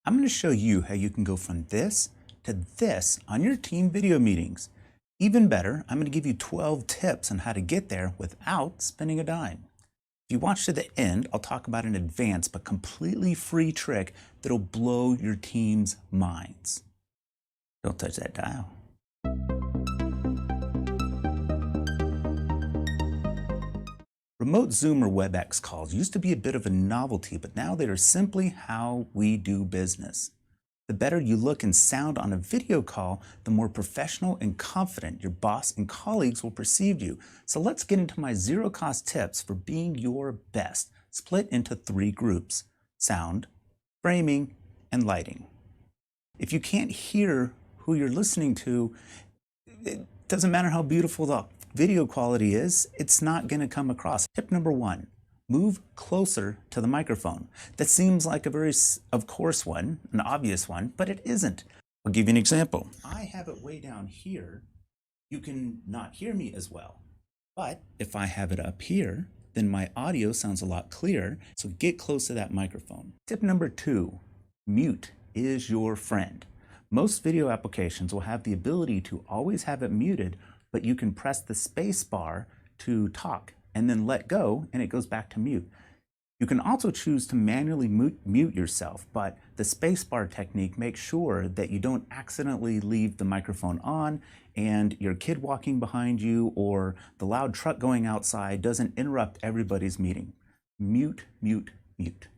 I'm going to show you how you can go from this to this on your team video meetings. Even better, I'm going to give you 12 tips on how to get there without spending a dime. If you watch to the end, I'll talk about an advanced but completely free trick that'll blow your team's minds. Don't touch that dial. Remote Zoom or WebEx calls used to be a bit of a novelty, but now they are simply how we do business. The better you look and sound on a video call, the more professional and confident your boss and colleagues will perceive you. So let's get into my zero-cost tips for being your best, split into 3 groups: sound, framing, and lighting. If you can't hear who you're listening to, it doesn't matter how beautiful the video quality is, it's not going to come across. Tip number 1, move closer to the microphone. That seems like a very of course one, an obvious one, but it isn't. I'll give you an example. I have it way down here. You can not hear me as well. But if I have it up here, then my audio sounds a lot clearer, so get close to that microphone. Tip number 2, mute is your friend. Most video applications will have the ability to always have it muted, but you can press the space bar to talk and then let go and it goes back to mute. You can also choose to manually mute yourself, but the space bar technique makes sure that you don't accidentally leave the microphone on and your kid walking behind you or the loud truck going outside doesn't interrupt everybody's meeting. Mute, mute, mute.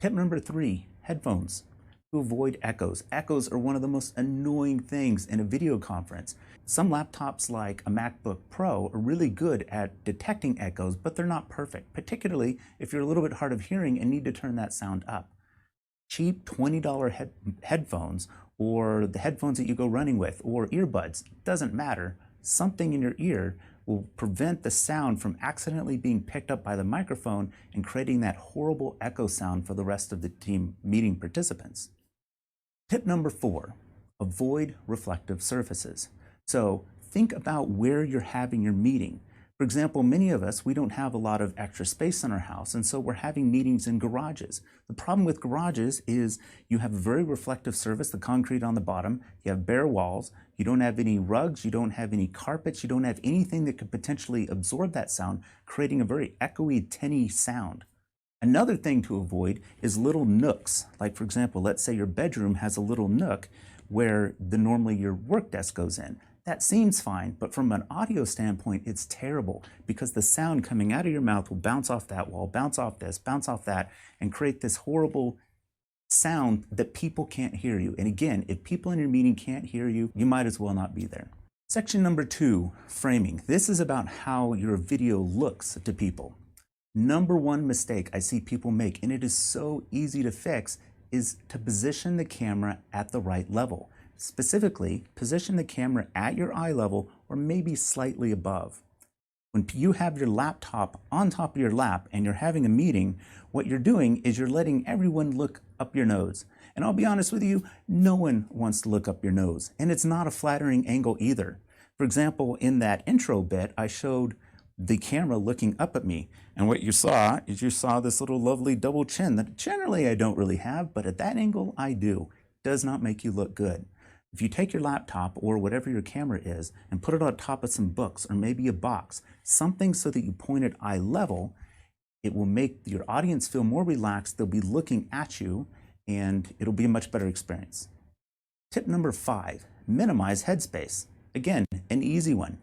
Tip number 3, headphones. To avoid echoes. Echoes are one of the most annoying things in a video conference. Some laptops like a MacBook Pro are really good at detecting echoes, but they're not perfect, particularly if you're a little bit hard of hearing and need to turn that sound up. Cheap $20 headphones or the headphones that you go running with or earbuds, doesn't matter. Something in your ear will prevent the sound from accidentally being picked up by the microphone and creating that horrible echo sound for the rest of the team meeting participants. Tip number 4, avoid reflective surfaces. So think about where you're having your meeting. For example, many of us, we don't have a lot of extra space in our house, and so we're having meetings in garages. The problem with garages is you have a very reflective surface, the concrete on the bottom, you have bare walls, you don't have any rugs, you don't have any carpets, you don't have anything that could potentially absorb that sound, creating a very echoey, tinny sound. Another thing to avoid is little nooks. Like for example, let's say your bedroom has a little nook where normally your work desk goes in. That seems fine, but from an audio standpoint, it's terrible because the sound coming out of your mouth will bounce off that wall, bounce off this, bounce off that, and create this horrible sound that people can't hear you. And again, if people in your meeting can't hear you, you might as well not be there. Section number 2, framing. This is about how your video looks to people. Number 1 mistake I see people make, and it is so easy to fix, is to position the camera at the right level. Specifically, position the camera at your eye level or maybe slightly above. When you have your laptop on top of your lap and you're having a meeting, what you're doing is you're letting everyone look up your nose. And I'll be honest with you, no one wants to look up your nose, and it's not a flattering angle either. For example, in that intro bit, I showed the camera looking up at me. And what you saw is you saw this little lovely double chin that generally I don't really have, but at that angle I do. It does not make you look good. If you take your laptop or whatever your camera is and put it on top of some books or maybe a box, something so that you point at eye level, it will make your audience feel more relaxed. They'll be looking at you and it'll be a much better experience. Tip number 5, minimize headspace. Again, an easy one.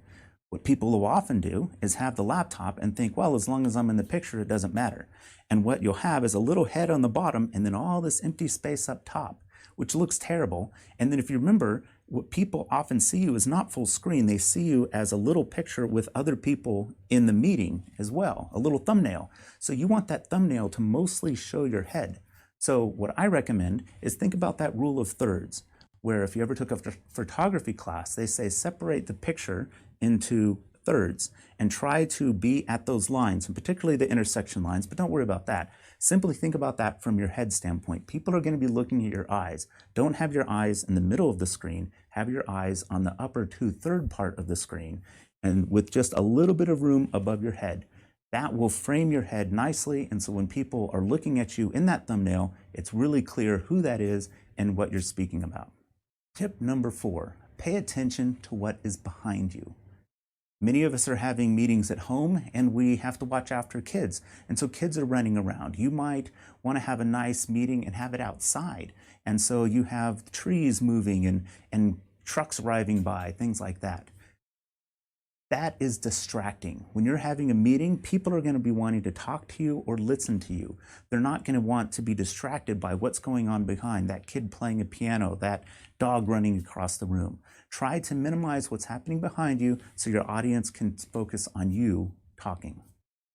What people will often do is have the laptop and think, well, as long as I'm in the picture, it doesn't matter. And what you'll have is a little head on the bottom and then all this empty space up top, which looks terrible. And then if you remember, what people often see you is not full screen. They see you as a little picture with other people in the meeting as well, a little thumbnail. So you want that thumbnail to mostly show your head. So what I recommend is think about that rule of thirds, where if you ever took a photography class, they say separate the picture into thirds and try to be at those lines, and particularly the intersection lines, but don't worry about that. Simply think about that from your head standpoint. People are going to be looking at your eyes. Don't have your eyes in the middle of the screen. Have your eyes on the upper 2/3 part of the screen and with just a little bit of room above your head. That will frame your head nicely, and so when people are looking at you in that thumbnail, it's really clear who that is and what you're speaking about. Tip number 4, pay attention to what is behind you. Many of us are having meetings at home and we have to watch after kids. And so kids are running around. You might want to have a nice meeting and have it outside. And so you have trees moving and trucks arriving by, things like that. That is distracting. When you're having a meeting, people are going to be wanting to talk to you or listen to you. They're not going to want to be distracted by what's going on behind, that kid playing a piano, that dog running across the room. Try to minimize what's happening behind you so your audience can focus on you talking.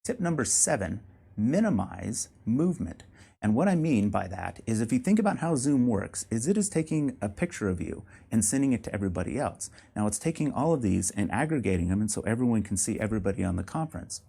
Tip number 7, minimize movement. And what I mean by that is if you think about how Zoom works, is it is taking a picture of you and sending it to everybody else. Now it's taking all of these and aggregating them and so everyone can see everybody on the conference.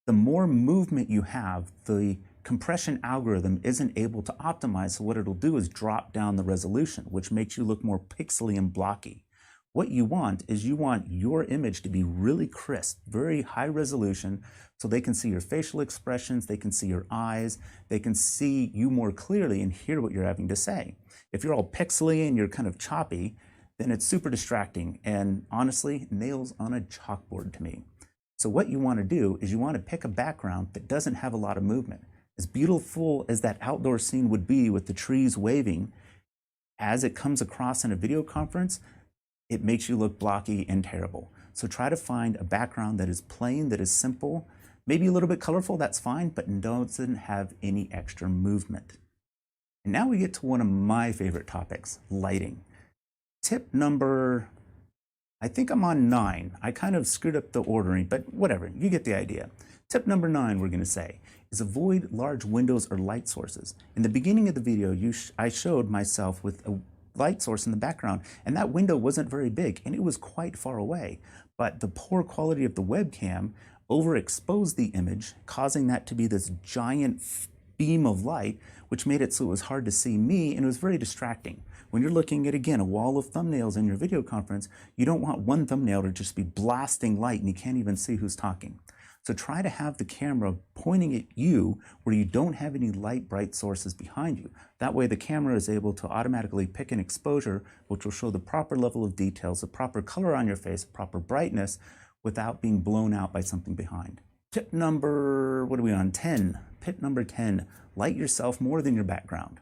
The more movement you have, the compression algorithm isn't able to optimize, so what it'll do is drop down the resolution, which makes you look more pixely and blocky. What you want is you want your image to be really crisp, very high resolution, so they can see your facial expressions, they can see your eyes, they can see you more clearly and hear what you're having to say. If you're all pixely and you're kind of choppy, then it's super distracting and honestly, nails on a chalkboard to me. So what you want to do is you want to pick a background that doesn't have a lot of movement. As beautiful as that outdoor scene would be with the trees waving, as it comes across in a video conference, it makes you look blocky and terrible. So try to find a background that is plain, that is simple, maybe a little bit colorful, that's fine, but doesn't have any extra movement. And now we get to one of my favorite topics, lighting. Tip number, I think I'm on 9. I kind of screwed up the ordering, but whatever, you get the idea. Tip number 9, we're going to say, is avoid large windows or light sources. In the beginning of the video, I showed myself with a light source in the background, and that window wasn't very big, and it was quite far away. But the poor quality of the webcam overexposed the image, causing that to be this giant beam of light, which made it so it was hard to see me, and it was very distracting. When you're looking at, again, a wall of thumbnails in your video conference, you don't want one thumbnail to just be blasting light and you can't even see who's talking. So try to have the camera pointing at you where you don't have any light, bright sources behind you. That way the camera is able to automatically pick an exposure which will show the proper level of details, the proper color on your face, proper brightness, without being blown out by something behind. Tip number, what are we on? 10. Tip number 10, light yourself more than your background.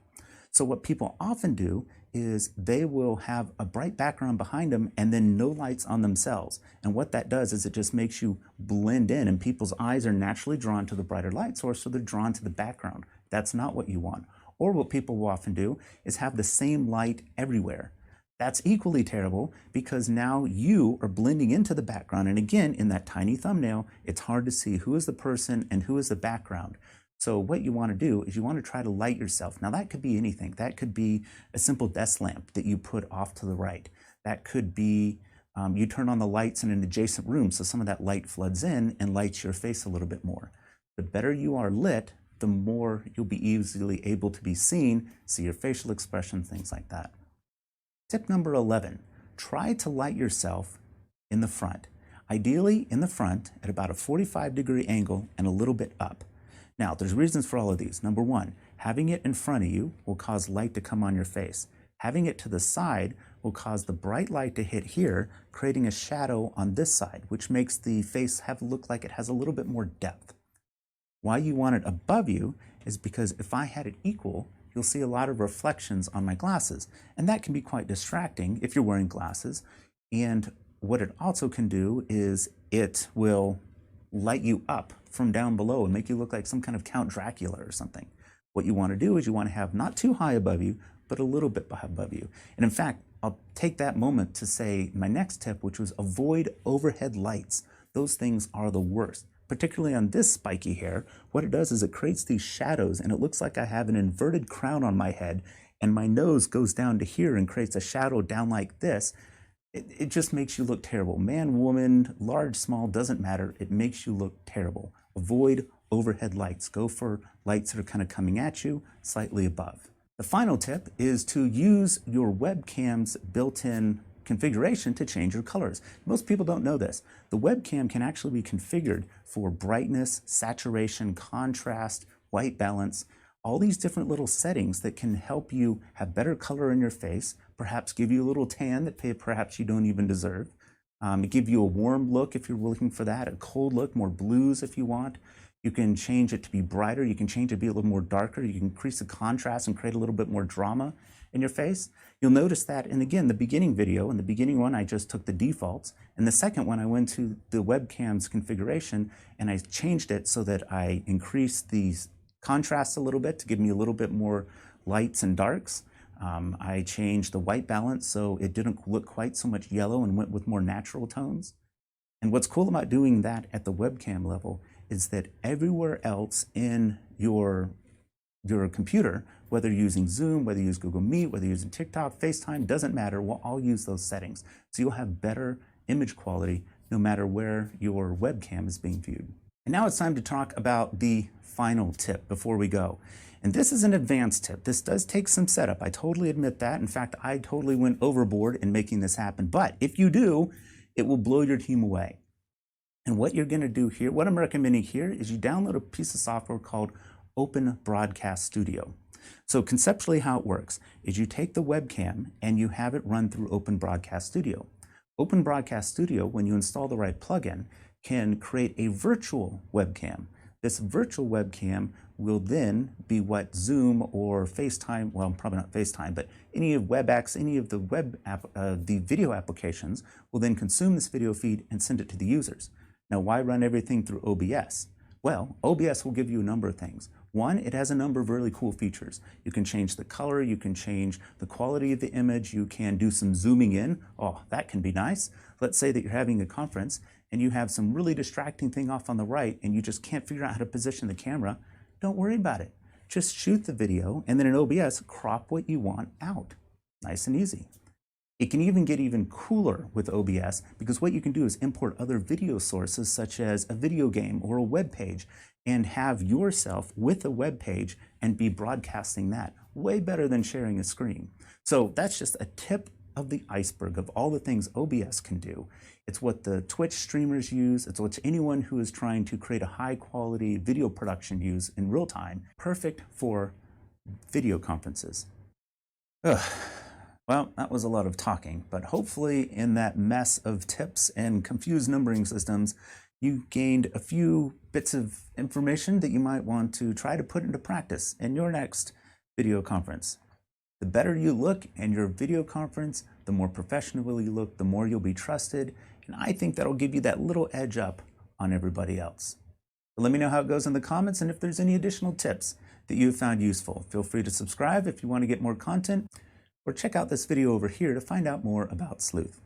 So what people often do is they will have a bright background behind them and then no lights on themselves. And what that does is it just makes you blend in, and people's eyes are naturally drawn to the brighter light source, so they're drawn to the background. That's not what you want. Or what people will often do is have the same light everywhere. That's equally terrible because now you are blending into the background. And again, in that tiny thumbnail, it's hard to see who is the person and who is the background. So what you want to do is you want to try to light yourself. Now that could be anything. That could be a simple desk lamp that you put off to the right. That could be you turn on the lights in an adjacent room so some of that light floods in and lights your face a little bit more. The better you are lit, the more you'll be easily able to be seen, see your facial expression, things like that. Tip number 11, try to light yourself in the front. Ideally in the front at about a 45-degree angle and a little bit up. Now, there's reasons for all of these. Number 1, having it in front of you will cause light to come on your face. Having it to the side will cause the bright light to hit here, creating a shadow on this side, which makes the face look like it has a little bit more depth. Why you want it above you is because if I had it equal, you'll see a lot of reflections on my glasses, and that can be quite distracting if you're wearing glasses. And what it also can do is it will light you up from down below and make you look like some kind of Count Dracula or something. What you want to do is you want to have not too high above you, but a little bit above you. And in fact, I'll take that moment to say my next tip, which was avoid overhead lights. Those things are the worst. Particularly on this spiky hair, what it does is it creates these shadows and it looks like I have an inverted crown on my head and my nose goes down to here and creates a shadow down like this. It just makes you look terrible. Man, woman, large, small, doesn't matter. It makes you look terrible. Avoid overhead lights. Go for lights that are kind of coming at you, slightly above. The final tip is to use your webcam's built-in configuration to change your colors. Most people don't know this. The webcam can actually be configured for brightness, saturation, contrast, white balance, all these different little settings that can help you have better color in your face, perhaps give you a little tan that perhaps you don't even deserve. Give you a warm look if you're looking for that, a cold look, more blues if you want. You can change it to be brighter. You can change it to be a little more darker. You can increase the contrast and create a little bit more drama in your face. You'll notice that, and again, the beginning video, in the beginning one, I just took the defaults. And the second one, I went to the webcam's configuration and I changed it so that I increased the contrast a little bit to give me a little bit more lights and darks. I changed the white balance so it didn't look quite so much yellow and went with more natural tones. And what's cool about doing that at the webcam level is that everywhere else in your computer, whether you're using Zoom, whether you use Google Meet, whether you're using TikTok, FaceTime, doesn't matter, we'll all use those settings. So you'll have better image quality no matter where your webcam is being viewed. And now it's time to talk about the final tip before we go. And this is an advanced tip. This does take some setup. I totally admit that. In fact, I totally went overboard in making this happen. But if you do, it will blow your team away. And what you're going to do here, what I'm recommending here, is you download a piece of software called Open Broadcast Studio. So conceptually how it works is you take the webcam and you have it run through Open Broadcast Studio. Open Broadcast Studio, when you install the right plugin, can create a virtual webcam. This virtual webcam will then be what Zoom or FaceTime, well, probably not FaceTime, but any of WebEx, any of the the video applications will then consume this video feed and send it to the users. Now, why run everything through OBS? Well, OBS will give you a number of things. One, it has a number of really cool features. You can change the color, you can change the quality of the image, you can do some zooming in. Oh, that can be nice. Let's say that you're having a conference and you have some really distracting thing off on the right and you just can't figure out how to position the camera. Don't worry about it. Just shoot the video and then in OBS, crop what you want out. Nice and easy. It can even get even cooler with OBS because what you can do is import other video sources such as a video game or a web page and have yourself with a web page and be broadcasting that. Way better than sharing a screen. So that's just a tip of the iceberg of all the things OBS can do. It's what the Twitch streamers use. It's what anyone who is trying to create a high quality video production use in real time. Perfect for video conferences. Ugh. Well, that was a lot of talking, but hopefully in that mess of tips and confused numbering systems, you gained a few bits of information that you might want to try to put into practice in your next video conference. The better you look in your video conference, the more professional you look, the more you'll be trusted, and I think that'll give you that little edge up on everybody else. But let me know how it goes in the comments, and if there's any additional tips that you found useful. Feel free to subscribe if you want to get more content, or check out this video over here to find out more about Sleuth.